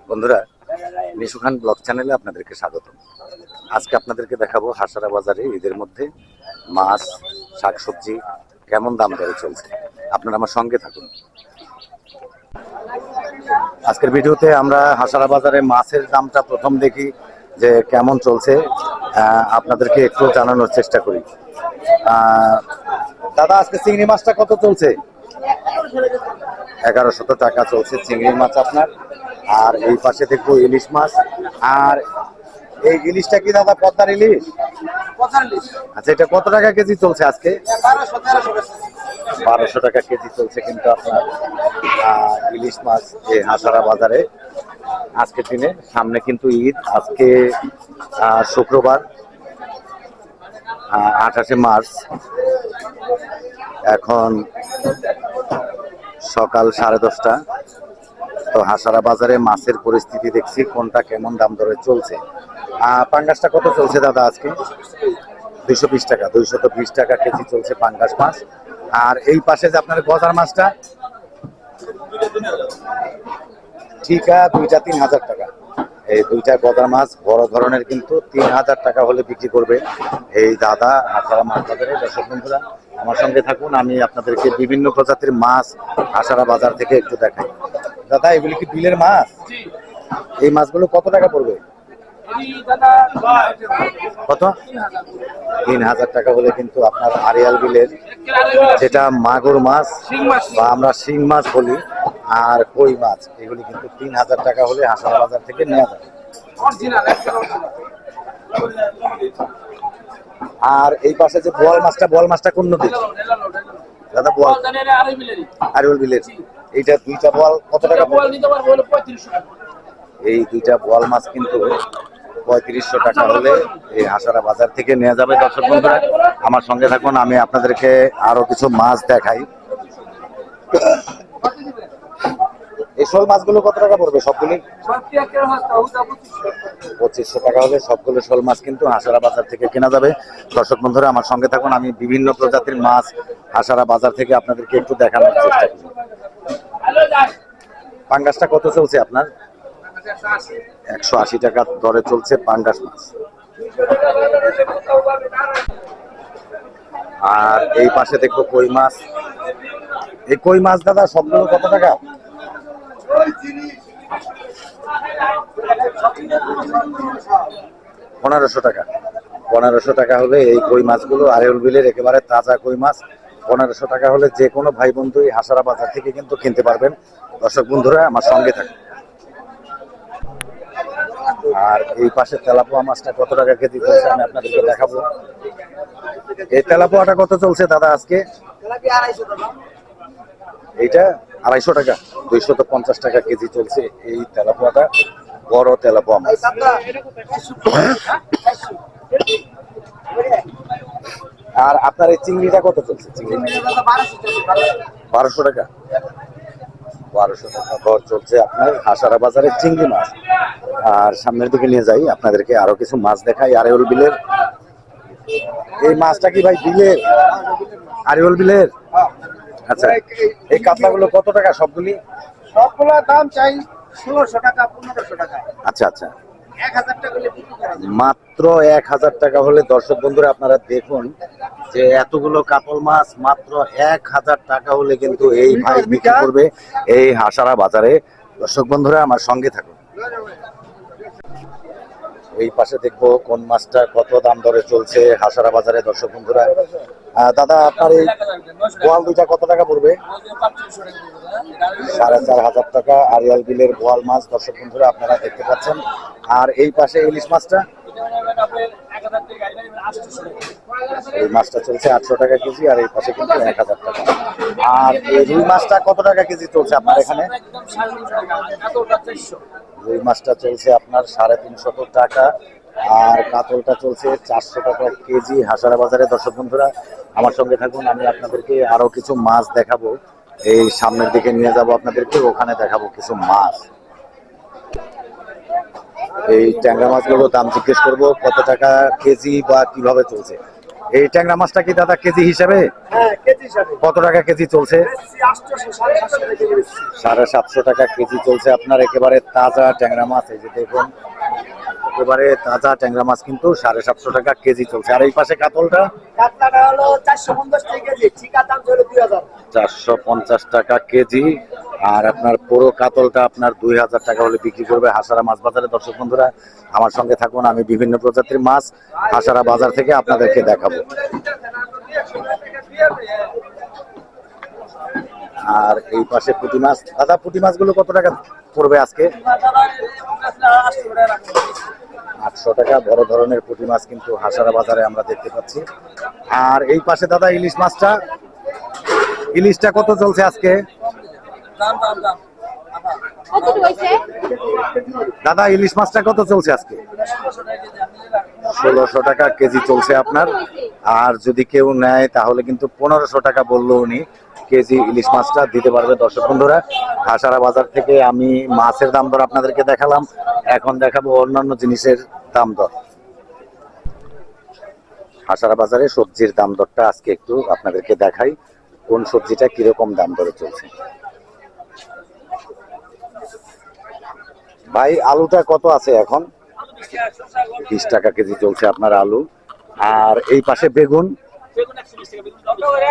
বন্ধুরা, নিশু খান ব্লগ চ্যানেলে আপনাদেরকে স্বাগত। আজকে আপনাদেরকে দেখাবো হাসারা বাজারে ঈদের মধ্যে মাছ, শাকসবজি কেমন দাম দরে চলছে। আপনারা আমার সঙ্গে থাকুন। আজকের ভিডিওতে আমরা হাসারা বাজারে মাছের দামটা প্রথম দেখি যে কেমন চলছে, আপনাদেরকে একটু জানানোর চেষ্টা করি। দাদা, আজকে চিংড়ি মাছটা কত চলছে? 1100 টাকা চলছে চিংড়ি মাছ আপনার। আর এই পাশে দেখবো ইলিশ মাছ। আর এই ইলিশটা কি দাদা পদ্মার ইলিশ? আচ্ছা, এটা কত টাকা কেজি চলছে আজকে? 1200 টাকা কেজি চলছে কিন্তু আপনার ইলিশ মাছ এই হাসারা বাজারে আজকের দিনে। সামনে কিন্তু ঈদ, আজকে শুক্রবার 28শে মার্চ। এখন সকাল 10:30। তো হাসারা বাজারে মাছের পরিস্থিতি দেখছি কোনটা কেমন দাম দরে চলছে। পাঙ্গাসটা কত চলছে দাদা আজকে? 220 টাকা, 220 টাকা কেজি চলছে পাঙ্গাস মাছ। আর এই পাশে যে আপনার গজার মাছটা, ঠিকা দুইটা 3000 টাকা। এই দুইটা গজার মাছ বড় ধরনের কিন্তু 3000 টাকা হলে বিক্রি করবে এই দাদা হাসারা মাছ বাজারে। দর্শক বন্ধুরা আমার সঙ্গে থাকুন, আমি আপনাদেরকে বিভিন্ন প্রজাতির মাছ হাসারা বাজার থেকে একটু দেখাই। দাদা, এগুলি কি বিলের মাছ? এই মাছগুলো কত টাকা পড়বে? কত? 3000 টাকা হলে কিন্তু আপনার আড়িয়াল বিলের যেটা মাগুর মাছ বা আমরা শিং মাছ বলি আর কই মাছ, এগুলি কিন্তু 3000 টাকা হলে হাসারা বাজার থেকে নেওয়া যাবে। আর এই পাশে যে বোয়াল মাছটা কোন নদীর দাদা? বোয়াল আড়িয়াল বিলের। এইটা দুইটা বোয়াল কত টাকা? এই দুইটা বোয়াল মাছ কিন্তু 3500 টাকা হলে এই হাসারা বাজার থেকে নেওয়া যাবে। দর্শক বন্ধুরা আমার সঙ্গে থাকুন, আমি আপনাদেরকে আরো কিছু মাছ দেখাই। এই শোল মাছগুলো কত টাকা পড়বে সবগুলি? 2500 টাকা হলে সবগুলো শোল মাছ কিন্তু হাসারা বাজার থেকে কেনা যাবে। দর্শক বন্ধুরা আমার সঙ্গে থাকুন, আমি বিভিন্ন প্রজাতির মাছ হাসারা বাজার থেকে আপনাদেরকে একটু দেখানোর চেষ্টা করি। পাঙ্গাসটা কত চলছে আপনার? 180 টাকা দরে চলছে পাঙ্গাস মাছ। আর এই পাশে দেখবো কই মাছ। এই কই মাছ দাদা সবগুলো কত টাকা? 1500 টাকা। 1500 টাকা হলে এই কই মাছগুলো আড়িয়াল বিলের একেবারে তাজা কই মাছ 1500 টাকা হলে যে কোনো ভাই বন্ধু এই হাসারা বাজার থেকে কিন্তু কিনতে পারবেন। দর্শক বন্ধুরা আমার সঙ্গে থাকুন। আর এই পাশে তেলাপোয়া মাছটা কত টাকা কেজি চলছে আমি আপনাদেরকে দেখাবো। এই তেলাপোয়াটা কত চলছে দাদা আজকে? এইটা 250 টাকা, 250 টাকা কেজি চলছে এই তেলাপোয়াটা, বড় তেলাপোয়া মাছ। আর আপনার এই চিংড়িটা কত চলছে? চিংড়ি 1200 টাকা। 1200 টাকা দর চলছে আপনার হাসারা বাজারের চিংড়ি মাছ। আর সামনের দিকে নিয়ে যাই, আপনাদেরকে আরো কিছু মাছ দেখাই আড়িয়াল বিলের। এই মাছটা কি ভাই বিলের? আড়িয়াল বিলের। আচ্ছা, এই কাতলাগুলো কত টাকা সবগুলি? সবগুলো দাম চাই 1600 টাকা, 1500 টাকা। আচ্ছা আচ্ছা, 1000 টাকা হলে বিক্রি করা যাবে। মাত্র 1000 টাকা হলে। দর্শক বন্ধুরা আপনারা দেখুন যে এতগুলো কাতল মাছ মাত্র 1000 টাকা হলে কিন্তু এই ভাই বিক্রি করবে এই হাসারা বাজারে। দর্শক বন্ধুরা আমার সঙ্গে থাকুন। এই পাশে দেখবো কোন মাছটা কত দাম দরে চলছে হাসারা বাজারে। দর্শক বন্ধুরা দাদা, আপনার এই বোয়াল দুইটা কত টাকা পড়বে? 4500 টাকা আড়িয়াল বিলের বোয়াল মাছ। দর্শক বন্ধুরা আপনারা দেখতে পাচ্ছেন। আর এই পাশে ইলিশ মাছটা, এই মাছটা চলছে 800 টাকা কেজি। আর এই পাশে কিন্তু 1000 টাকা। আর এই রুই মাছটা কত টাকা কেজি চলছে আপনার এখানে? রুই মাছটা চলছে আপনার 350 টাকা। আর কাতলটা চলছে 400 টাকা কেজি হাসারা বাজারে। দর্শক বন্ধুরা আমার সঙ্গে থাকুন, আমি আপনাদেরকে আরো কিছু মাছ দেখাবো। এই সামনের দিকে নিয়ে যাব আপনাদেরকে, ওখানে দেখাবো কিছু মাছ। এই ট্যাংরা মাছগুলো দাম জিজ্ঞেস করবো কত টাকা কেজি বা কিভাবে চলছে। এই ট্যাংরা মাছটা কি দাদা কেজি হিসাবে? হ্যাঁ, কেজি হিসাবে। কত টাকা কেজি চলছে? বেশি 800, 750 টাকা কেজি বেশি। 750 টাকা কেজি চলছে আপনার একেবারে তাজা ট্যাংরা মাছ। এই যে দেখুন একেবারে তাজা ট্যাংরা মাছ কিন্তু 750 টাকা কেজি চলছে। আর এই পাশে কাতলটা কাতলাটা হলো 450 টাকা কেজি, ঠিকা দাম হলো 2000। 450 টাকা কেজি। আর আপনার পুরো কাতলটা আপনার 2000 টাকা হলে বিক্রি করবে হাসারা মাছ বাজারে। দর্শক বন্ধুরা আমার সঙ্গে থাকুন, আমি বিভিন্ন প্রজাতির মাছ হাসারা বাজার থেকে আপনাদেরকে দেখাবো। আর এই পাশে পুঁটি মাছ, দাদা পুঁটি মাছগুলো কত টাকা পড়বে আজকে? 800 টাকা বড় ধরনের পুঁটি মাছ কিন্তু হাসারা বাজারে আমরা দেখতে পাচ্ছি। আর এই পাশে দাদা ইলিশ মাছটা, ইলিশটা কত চলছে আজকে? দাদা ইলিশ মাছটা কত চলছে আজকে? 1600 টাকা কেজি চলছে আপনার। আর যদি কেউ নেয় তাহলে কিন্তু 1500 টাকা বললো উনি কেজি ইলিশ মাছটা দিতে পারবে। দর্শক বন্ধুরা হাসারা বাজার থেকে আমি মাছের দাম দর আপনাদেরকে দেখালাম, এখন দেখাবো অন্যান্য জিনিসের দাম দর। হাসারা বাজারে সবজির দাম দরটা আজকে একটু আপনাদেরকে দেখাই, কোন সবজিটা কিরকম দাম দরে চলছে। ভাই আলুটা কত আছে এখন? 20 টাকা কেজি চলছে আপনার আলু। আর এই পাশে বেগুন,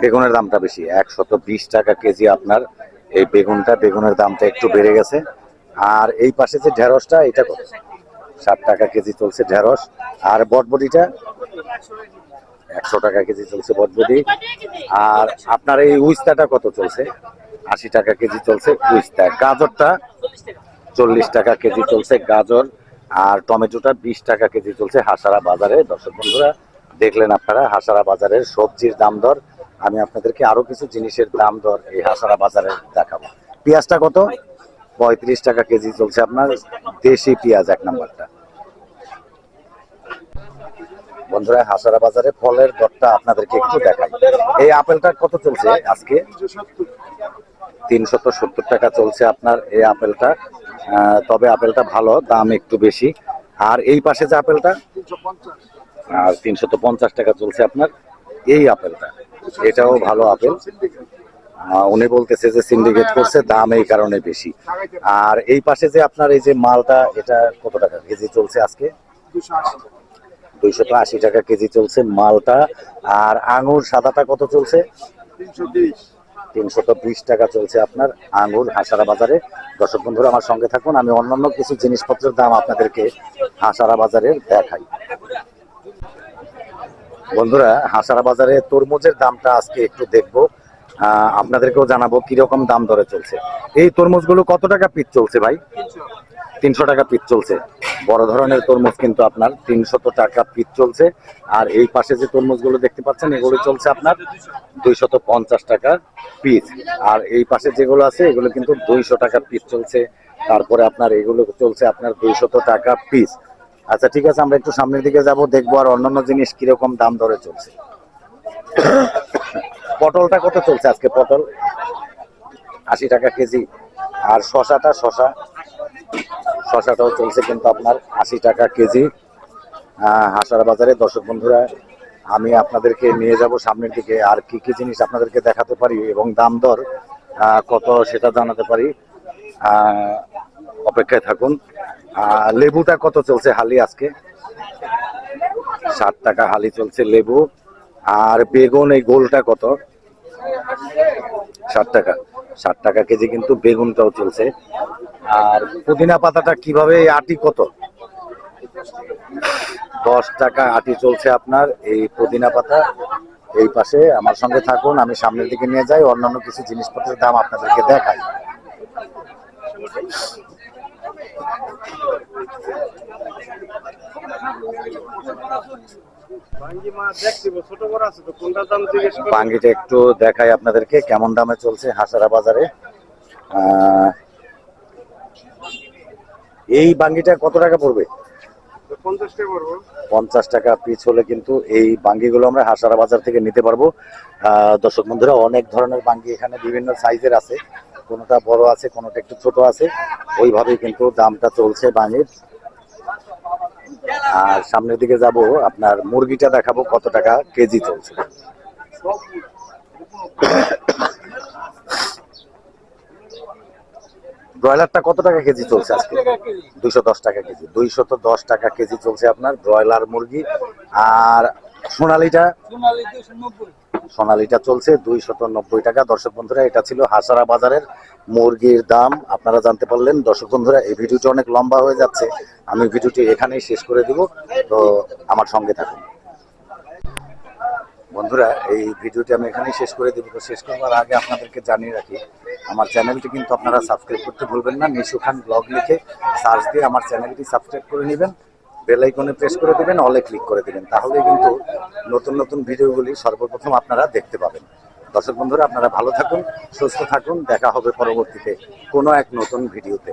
বেগুনের দামটা বেশি, 120 টাকা কেজি আপনার এই বেগুনটা, বেগুনের দামটা একটু বেড়ে গেছে। আর এই পাশে যে ঢেঁড়সটা, এটা কত? 60 টাকা কেজি চলছে ঢেঁড়স। আর বটবটিটা 100 টাকা কেজি চলছে বটবটি। আর আপনার এই উস্তাটা কত চলছে? 80 টাকা কেজি চলছে উস্তা। গাজরটা 40 টাকা কেজি চলছে গাজর। আর টমেটোটা 20 টাকা কেজি চলছে হাসারা বাজারে। দর্শক বন্ধুরা দেখলেন আপনারা হাসারা বাজারের সবজির দাম দর। আমি আপনাদেরকে আরো কিছু জিনিসের দাম দর এই হাসারা বাজারে দেখাবো। পেঁয়াজটা কত? 35 টাকা কেজি চলছে আপনার দেশি পেঁয়াজ, 1 নাম্বারটা। বন্ধুরা হাসারা বাজারে ফলের দরটা আপনাদেরকে একটু দেখাই। এই আপেলটা কত চলছে আজকে? 370 টাকা চলছে আপনার এই আপেলটা। তবে আপেলটা ভালো, দাম একটু বেশি। আর এই পাশে যে আপেলটা, 350 টাকা চলছে আপনার এই আপেলটা, এটাও ভালো আপেল। উনি বলতেছে যে সিন্ডিকেট করছে, দাম এই কারণে বেশি। আর এই পাশে যে আপনার এই যে মালটা, এটা কত টাকা কেজি চলছে আজকে? 280 টাকা কেজি চলছে মালটা। আর আঙুর সাদাটা কত চলছে? 320 টাকা চলছে আপনার আঙ্গুর হাসারা বাজারে। দর্শক বন্ধুরা আমার সঙ্গে থাকুন, আমি অন্যান্য কিছু জিনিসপত্রের দাম আপনাদেরকে হাসারা বাজারের দেখাই। বন্ধুরা হাসারা বাজারে তরমুজের দামটা আজকে একটু দেখবো, আপনাদেরকেও জানাবো কিরকম দাম দরে চলছে। এই তরমুজগুলো কত টাকা পিস চলছে ভাই? 300 টাকা পিস চলছে। বড় ধরনের তরমুজ কিন্তু আপনার 300 টাকা পিস চলছে। আর এই পাশে যে তরমুজগুলো দেখতে পাচ্ছেন এগুলো চলছে আপনার 250 টাকা পিস। আর এই পাশে যেগুলো আছে এগুলো কিন্তু 200 টাকা পিস চলছে। তারপরে আপনার এগুলো চলছে আপনার 200 টাকা পিস। আচ্ছা ঠিক আছে, আমরা একটু সামনের দিকে যাব, দেখবো আর অন্যান্য জিনিস কিরকম দাম দরে চলছে। পটলটা কত চলছে আজকে? পটল 80 টাকা কেজি। আর শশাটাও চলছে কিন্তু আপনার 80 টাকা কেজি হাসারা বাজারে। দর্শক বন্ধুরা আমি আপনাদেরকে নিয়ে যাব সামনের দিকে, আর কি কি জিনিস আপনাদেরকে দেখাতে পারি এবং দাম দর কত সেটা জানাতে পারি। অপেক্ষায় থাকুন। লেবুটা কত চলছে হালি আজকে? 60 টাকা হালি চলছে লেবু। আর বেগুন এই গোলটা কত? 60 টাকা কেজি কিন্তু বেগুনটাও চলছে। আর পুদিনা পাতাটা কিভাবে, আটি কত? 10 টাকা আটি চলছে আপনার এই পুদিনা পাতা। এই পাশে আমার সঙ্গে থাকুন, আমি সামনের দিকে নিয়ে যাই, অন্যান্য কিছু জিনিসপত্রের দাম আপনাদেরকে দেখাই। বাঙ্গিটা একটু দেখাই আপনাদেরকে কেমন দামে চলছে হাসারা বাজারে। এই বাঙ্গিটা কত টাকা পড়বে? 50 টাকা পিস হলে কিন্তু এই বাঙ্গিগুলো আমরা হাসারা বাজার থেকে নিতে পারবো। দর্শক বন্ধুরা অনেক ধরনের বাঙ্গি এখানে বিভিন্ন সাইজের আছে, কোনোটা বড় আছে, কোনোটা একটু ছোট আছে, ওইভাবেই কিন্তু দামটা চলছে বাঙ্গির। আর সামনের দিকে যাব, আপনার মুরগিটা দেখাবো কত টাকা কেজি চলছে। ব্রয়লারটা কত টাকা কেজি চলছে আজকে? 210 টাকা কেজি। 210 টাকা কেজি চলছে আপনার ব্রয়লার মুরগি। আর সোনালিটা, সোনালিটা চলছে 290 টাকা। দর্শক বন্ধুরা, এটা ছিল হাসারা বাজারের মুরগির দাম। আপনারা জানতে পারলেন। দর্শক বন্ধুরা, এই ভিডিওটি অনেক লম্বা হয়ে যাচ্ছে, আমি ভিডিওটি এখানেই শেষ করে দিব। তো আমার সঙ্গে থাকুন বন্ধুরা, এই ভিডিওটি আমি এখানেই শেষ করে দিব। তো শেষ করবার আগে আপনাদেরকে জানিয়ে রাখি, আমার চ্যানেলটি কিন্তু আপনারা সাবস্ক্রাইব করতে ভুলবেন না। নিশু খান ব্লগ লিখে সার্চ দিয়ে আমার চ্যানেলটি সাবস্ক্রাইব করে নেবেন, বেল আইকনে প্রেস করে দেবেন, অলে ক্লিক করে দেবেন, তাহলে কিন্তু নতুন নতুন ভিডিওগুলি সর্বপ্রথম আপনারা দেখতে পাবেন। দর্শক বন্ধুরা, আপনারা ভালো থাকুন, সুস্থ থাকুন, দেখা হবে পরবর্তীতে কোনো এক নতুন ভিডিওতে।